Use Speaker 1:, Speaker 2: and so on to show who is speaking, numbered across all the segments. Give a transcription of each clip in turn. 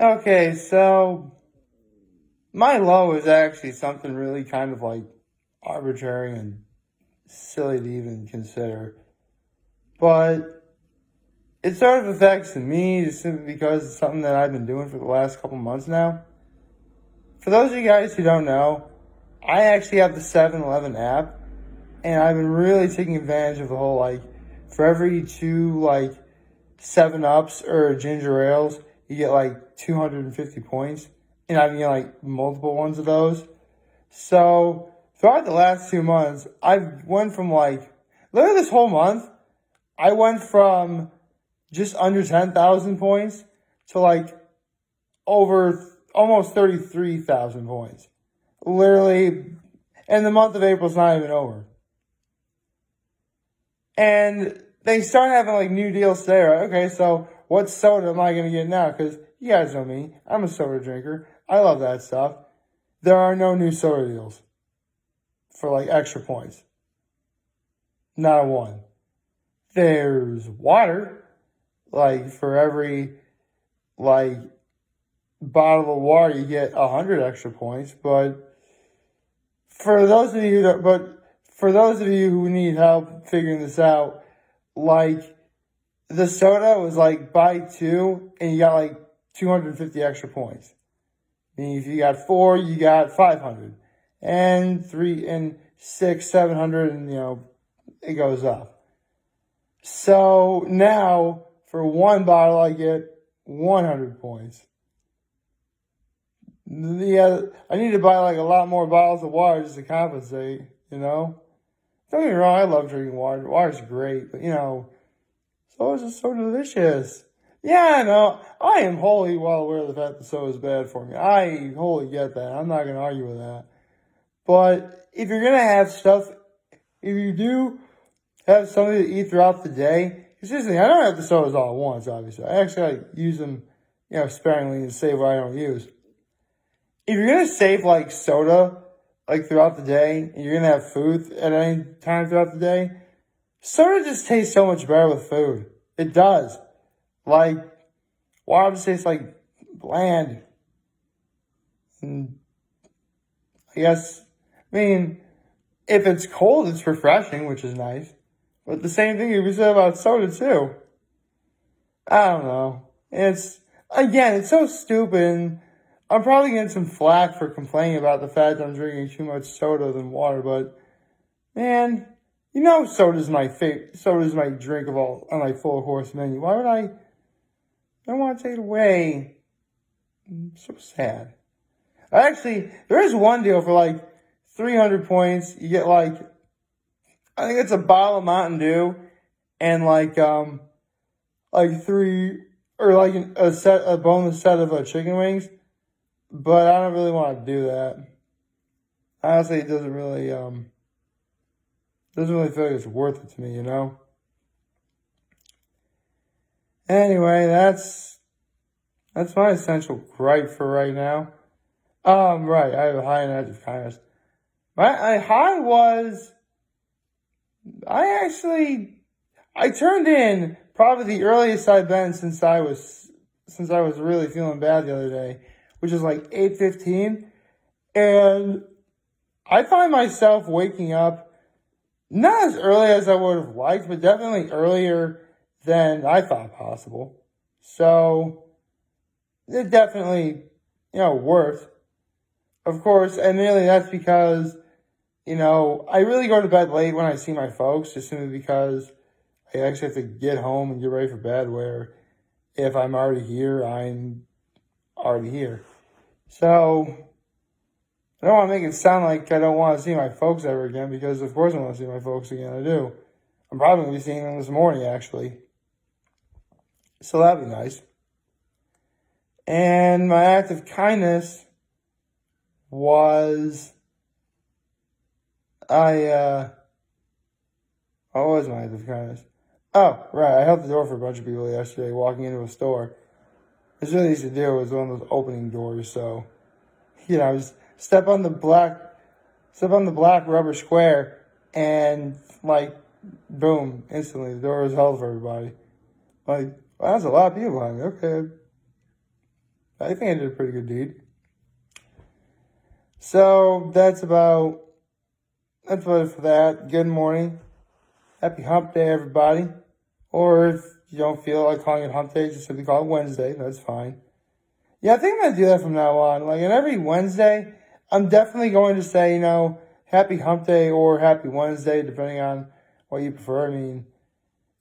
Speaker 1: Okay, so my low is actually something really kind of like arbitrary and silly to even consider. But it sort of affects me just simply because it's something that I've been doing for the last couple months now. For those of you guys who don't know, I actually have the 7-Eleven app, and I've been really taking advantage of the whole like, for every two like 7-Ups or ginger ales, you get like 250 points. And I've get like multiple ones of those. So throughout the last 2 months, I've went from like, literally this whole month, I went from just under 10,000 points to like over almost 33,000 points. Literally, and the month of April's not even over. And they start having like new deals today, right? Okay, so what soda am I going to get now? Because you guys know me. I'm a soda drinker. I love that stuff. There are no new soda deals for like extra points. Not a one. There's water. Like for every like bottle of water, you get 100 extra points. But for those of you who need help figuring this out, like the soda was like buy two and you got like 250 extra points. I mean, if you got four, you got 500, and three and six, 700, and it goes up. So now for one bottle, I get 100 points. Yeah, I need to buy like a lot more bottles of water just to compensate, Don't get me wrong, I love drinking water. Water's great, but soda's just so delicious. Yeah, I know. I am wholly well aware of the fact that soda is bad for me. I wholly get that. I'm not going to argue with that. But if you're going to have stuff, if you do have something to eat throughout the day, seriously, I don't have the sodas all at once, obviously. I actually like, use them, sparingly and save what I don't use. If you're going to save like soda, like throughout the day, and you're going to have food at any time throughout the day, soda just tastes so much better with food. It does. Like, water just tastes like bland. And I mean, if it's cold, it's refreshing, which is nice. But the same thing you said about soda, too. I don't know. It's so stupid. And I'm probably getting some flack for complaining about the fact that I'm drinking too much soda than water, but man, soda's my favorite. Soda's my drink of all on my full course menu. Why would I don't want to take it away? I'm so sad. Actually, there is one deal for like 300 points. You get like, I think it's a bottle of Mountain Dew and like three or like a boneless set of chicken wings. But I don't really want to do that. Honestly, it doesn't really feel like it's worth it to me, Anyway, that's my essential gripe for right now. Right, I have a high in active kindness. My high was, I turned in probably the earliest I've been since I was really feeling bad the other day, which is like 8:15, and I find myself waking up not as early as I would have liked, but definitely earlier than I thought possible. So it definitely, worked. Of course, and really that's because, I really go to bed late when I see my folks, just simply because I actually have to get home and get ready for bed, where if I'm already here, I'm already here. So I don't want to make it sound like I don't want to see my folks ever again, because of course I want to see my folks again. I do. I'm probably going to be seeing them this morning, actually. So that'd be nice. And my act of kindness was, what was my act of kindness? Oh, right, I held the door for a bunch of people yesterday walking into a store. It's really easy to do. It was one of those opening doors, so, just step on the black rubber square, and like, boom, instantly the door was held for everybody. Like, wow, that's a lot of people behind me. Okay, I think I did a pretty good deed. So that's about it for that. Good morning. Happy hump day, everybody. Or if you don't feel like calling it hump day, just simply call it Wednesday. That's fine. Yeah, I think I'm going to do that from now on. Like, on every Wednesday, I'm definitely going to say, happy hump day or happy Wednesday, depending on what you prefer. I mean,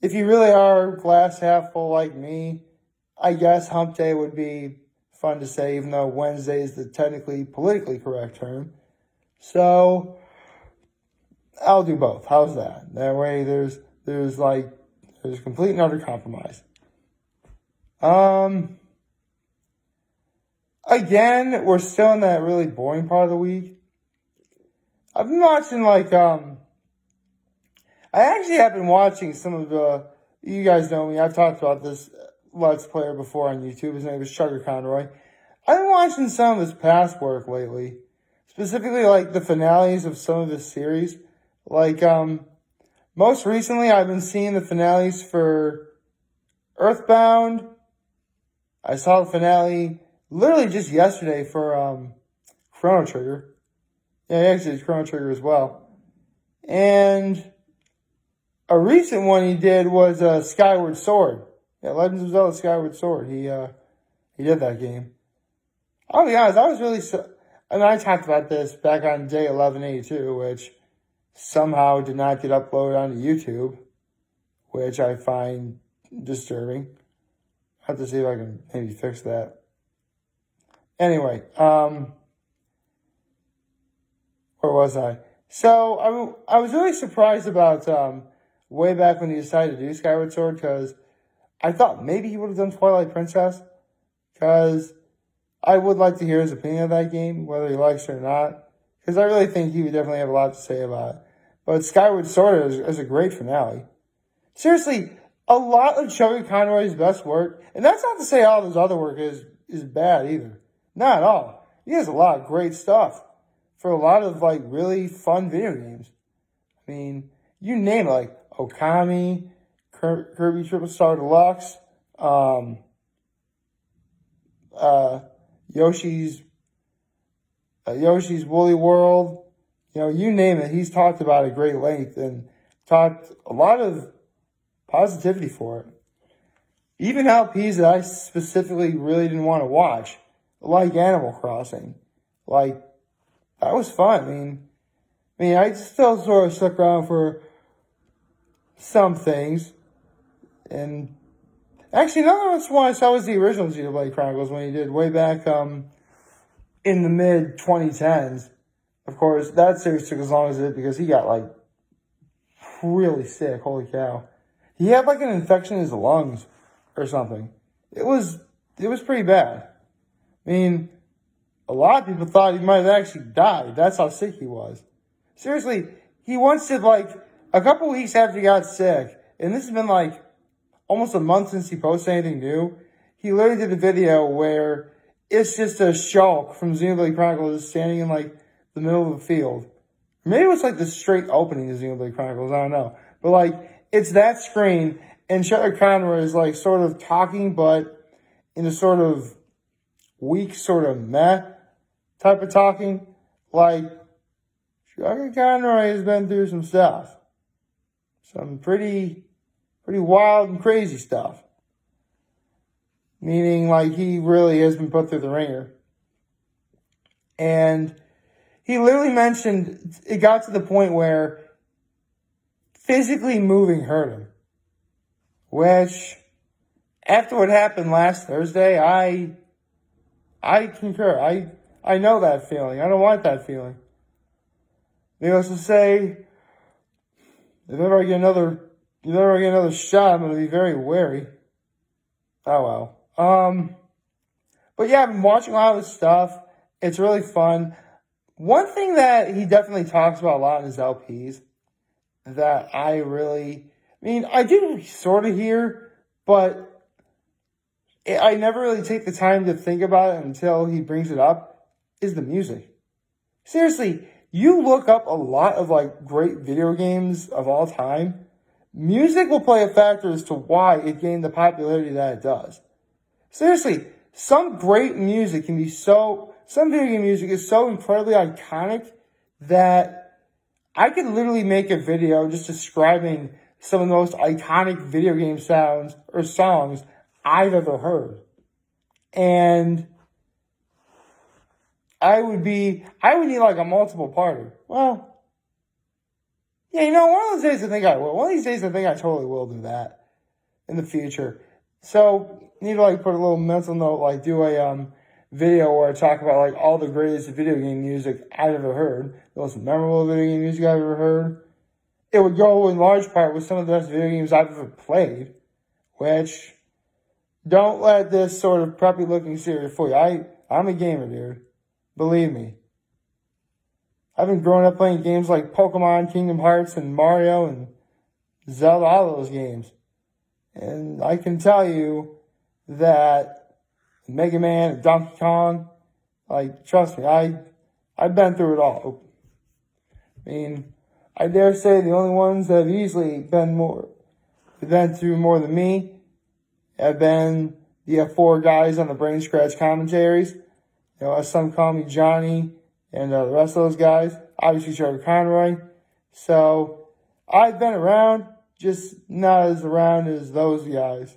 Speaker 1: if you really are glass half full like me, I guess hump day would be fun to say, even though Wednesday is the technically politically correct term. So I'll do both. How's that? That way there's complete and utter compromise. Again, we're still in that really boring part of the week. I've been watching I actually have been watching some of you guys know me, I've talked about this Let's Player before on YouTube. His name is Chuggaaconroy. I've been watching some of his past work lately. Specifically, like, the finales of some of his series. Like, most recently, I've been seeing the finales for Earthbound. I saw the finale literally just yesterday for Chrono Trigger. Yeah, actually, it's Chrono Trigger as well. And a recent one he did was Skyward Sword. Yeah, Legends of Zelda Skyward Sword. He did that game. I'll be honest, I was really... And I talked about this back on day 1182, which somehow did not get uploaded onto YouTube, which I find disturbing. I have to see if I can maybe fix that. Anyway, where was I? So I was really surprised about way back when he decided to do Skyward Sword, because I thought maybe he would have done Twilight Princess, because I would like to hear his opinion of that game, whether he likes it or not, because I really think he would definitely have a lot to say about it. But Skyward Sword is a great finale. Seriously, a lot of Chuggaaconroy's best work, and that's not to say all of his other work is bad either. Not at all. He has a lot of great stuff for a lot of, like, really fun video games. I mean, you name it, like Okami, Kirby Triple Star Deluxe, Yoshi's Woolly World. You name it. He's talked about at great length and talked a lot of positivity for it. Even LPs that I specifically really didn't want to watch, like Animal Crossing. Like, that was fun. I mean, I still sort of stuck around for some things. And actually, another one I saw was the original Xenoblade Chronicles when he did way back in the mid-2010s. Of course, that series took as long as it did because he got, like, really sick. Holy cow. He had, like, an infection in his lungs or something. It was pretty bad. I mean, a lot of people thought he might have actually died. That's how sick he was. Seriously, he once did, like, a couple weeks after he got sick, and this has been, like, almost a month since he posted anything new, he literally did a video where it's just a Shulk from Xenoblade Chronicles standing in, like, the middle of the field. Maybe it was, like, the straight opening of Xenoblade Chronicles, I don't know. But, like, it's that screen, and Chuggaaconroy is, like, sort of talking, but in a sort of weak, sort of meh type of talking. Like, Chuggaaconroy has been through some stuff. Some pretty wild and crazy stuff. Meaning, like, he really has been put through the ringer. And he literally mentioned it got to the point where physically moving hurt him. Which, after what happened last Thursday, I concur. I know that feeling. I don't want that feeling. Needless to say, if ever I get another shot, I'm going to be very wary. Oh, well. But yeah, I've been watching a lot of this stuff. It's really fun. One thing that he definitely talks about a lot in his LPs that I do sort of hear, but I never really take the time to think about it until he brings it up, is the music. Seriously, you look up a lot of, like, great video games of all time, music will play a factor as to why it gained the popularity that it does. Seriously, some great music can be some video game music is so incredibly iconic that I could literally make a video just describing some of the most iconic video game sounds or songs I've ever heard. And I would need like a multiple parter. Well, yeah, one of those days I think I will. One of these days I think I totally will do that in the future. So, need to like put a little mental note, like do a video where I talk about like all the greatest video game music I've ever heard, the most memorable video game music I've ever heard. It would go in large part with some of the best video games I've ever played, which don't let this sort of preppy looking series fool you. I'm a gamer, dude. Believe me. I've been growing up playing games like Pokemon, Kingdom Hearts, and Mario, and Zelda, all those games. And I can tell you that Mega Man and Donkey Kong, like, trust me, I've been through it all. I mean, I dare say the only ones that have easily been through more than me have been the four guys on the Brain Scratch commentaries. As some call me Johnny, and the rest of those guys, obviously Chuggaaconroy. So, I've been around, just not as around as those guys.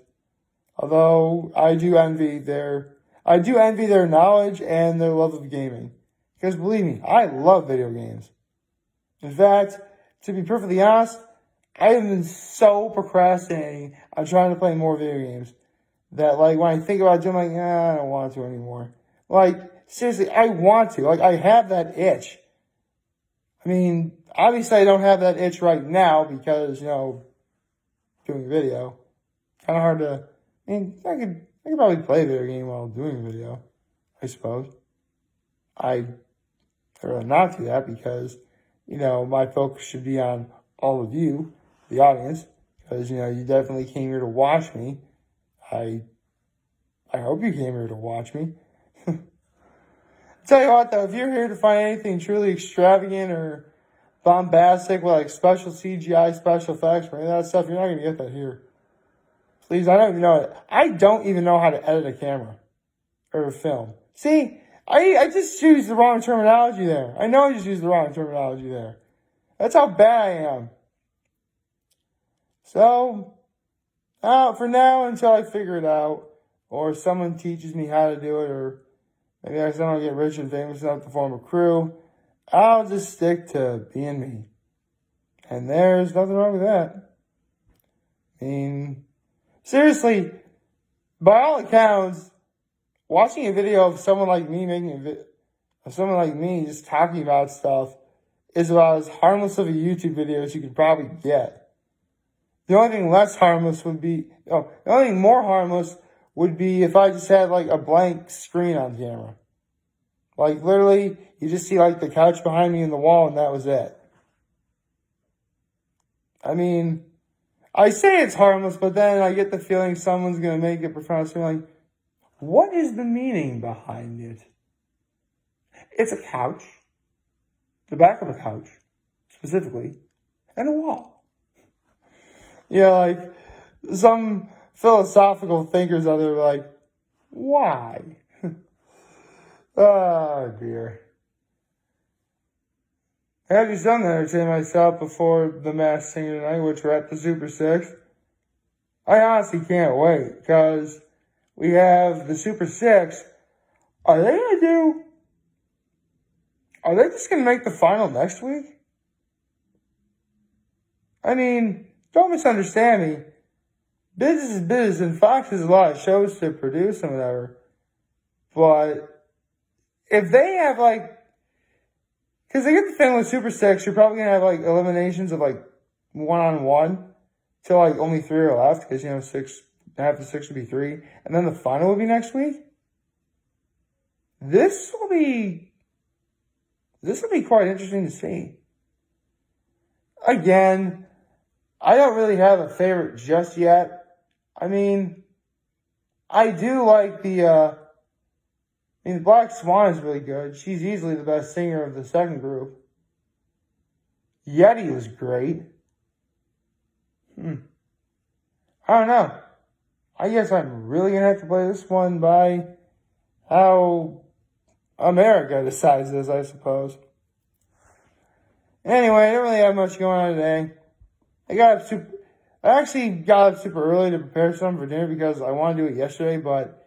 Speaker 1: Although, I do envy their knowledge and their love of gaming. Because believe me, I love video games. In fact, to be perfectly honest, I have been so procrastinating on trying to play more video games that, like, when I think about it, I'm like, I don't want to anymore. Like, seriously, I want to. Like, I have that itch. I mean, obviously I don't have that itch right now because, doing video. Kind of hard to, I could probably play a video game while doing a video, I suppose. I'd rather not do that because, my focus should be on all of you, the audience, because, you definitely came here to watch me. I hope you came here to watch me. Tell you what, though, if you're here to find anything truly extravagant or bombastic with like special CGI, special effects, or any of that stuff, you're not going to get that here. Please, I don't even know how to edit a camera or a film. See, I just choose the wrong terminology there. I know I just used the wrong terminology there. That's how bad I am. So, for now, until I figure it out, or someone teaches me how to do it, or maybe I don't get rich and famous enough to form a crew, I'll just stick to being me. And there's nothing wrong with that. I mean, seriously, by all accounts, watching a video of someone like me just talking about stuff is about as harmless of a YouTube video as you could probably get. The only thing the only thing more harmless would be if I just had like a blank screen on camera. Like literally, you just see like the couch behind me and the wall and that was it. I mean, I say it's harmless, but then I get the feeling someone's going to make it profound. So I'm like, what is the meaning behind it? It's a couch. The back of a couch, specifically, and a wall. Like some philosophical thinkers out there are like, why? Oh, dear. I have just done to entertain myself before the Masked Singer tonight, which we're at the Super 6. I honestly can't wait, because we have the Super 6. Are they just going to make the final next week? I mean, don't misunderstand me. Business is business, and Fox has a lot of shows to produce and whatever. But if they have because they get the thing with Super 6, you're probably going to have eliminations of one-on-one till only 3 are left, because half the 6 would be 3, and then the final will be next week. This will be quite interesting to see. Again, I don't really have a favorite just yet. I mean, I do like the Black Swan is really good. She's easily the best singer of the second group. Yeti was great. I don't know. I guess I'm really going to have to play this one by how America decides this, I suppose. Anyway, I don't really have much going on today. I actually got up super early to prepare something for dinner because I wanted to do it yesterday, but,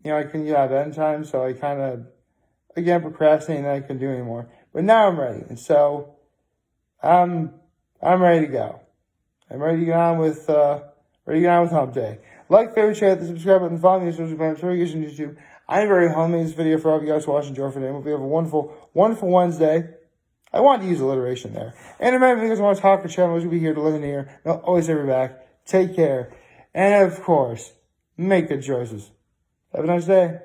Speaker 1: I couldn't get out of bed in time, so I kind of, again, procrastinated and I couldn't do it anymore. But now I'm ready, and so I'm ready to go. I'm ready to get on with Hump Day. Like, favorite, share, the subscribe button, follow me on social media, notifications on YouTube. I'm very humble in this video for all of you guys watching. Enjoy for today. Hope you have a wonderful, wonderful Wednesday. I wanted to use alliteration there. And remember, if you guys want to talk or chat, we'll be here to listen here. And I'll always have your back. Take care. And of course, make good choices. Have a nice day.